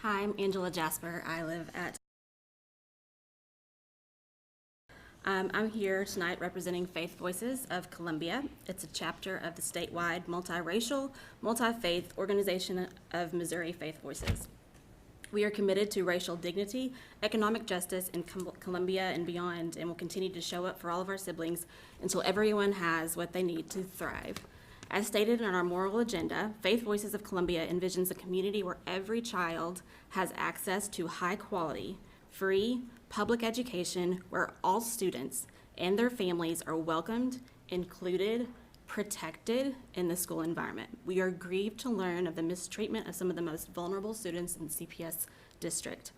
Hi, I'm Angela Jasper. I live at I'm here tonight representing Faith Voices of Colombia. It's a chapter of the statewide multiracial, multi-faith organization of Missouri Faith Voices. We are committed to racial dignity, economic justice in Colombia and beyond, and will continue to show up for all of our siblings until everyone has what they need to thrive. As stated in our moral agenda, Faith Voices of Colombia envisions a community where every child has access to high quality, free, public education where all students and their families are welcomed, included, protected in the school environment. We are grieved to learn of the mistreatment of some of the most vulnerable students in the CPS district.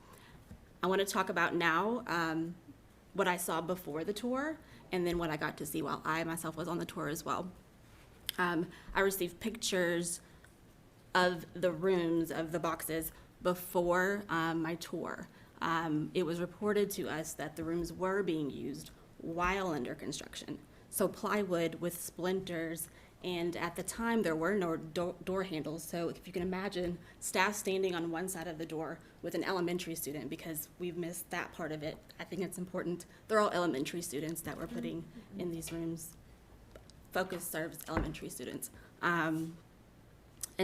I want to talk about now what I saw before the tour and then what I got to see while I myself was on the tour as well. I received pictures of the rooms, of the boxes, before my tour. It was reported to us that the rooms were being used while under construction. So plywood with splinters, and at the time there were no door handles. So if you can imagine staff standing on one side of the door with an elementary student, because we've missed that part of it. I think it's important. They're all elementary students that we're putting in these rooms. Focus serves elementary students. And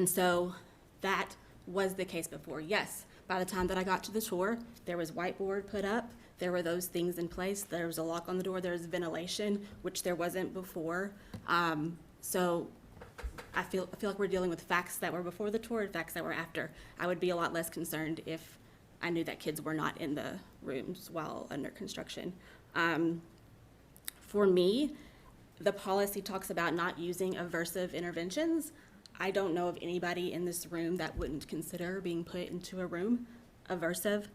so that was the case before. Yes, by the time that I got to the tour, there was whiteboard put up. There were those things in place. There was a lock on the door. There was ventilation, which there wasn't before. So I feel like we're dealing with facts that were before the tour and facts that were after. I would be a lot less concerned if I knew that kids were not in the rooms while under construction. For me, the policy talks about not using aversive interventions. I don't know of anybody in this room that wouldn't consider being put into a room aversive.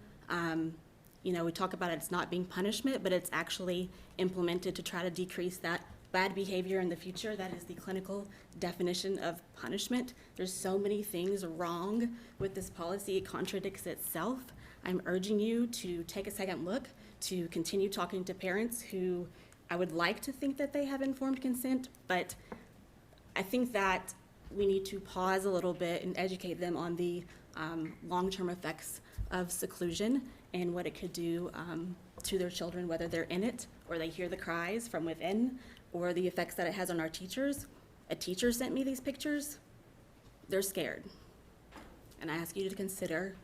We talk about it's not being punishment, but it's actually implemented to try to decrease that bad behavior in the future. That is the clinical definition of punishment. There's so many things wrong with this policy. It contradicts itself. I'm urging you to take a second look, to continue talking to parents who I would like to think that they have informed consent, but I think that we need to pause a little bit and educate them on the long-term effects of seclusion and what it could do to their children, whether they're in it or they hear the cries from within, or the effects that it has on our teachers. A teacher sent me these pictures. They're scared. And I ask you to consider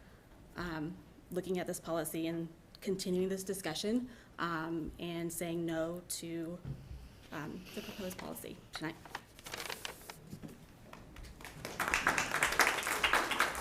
looking at this policy and continuing this discussion and saying no to the proposed policy tonight.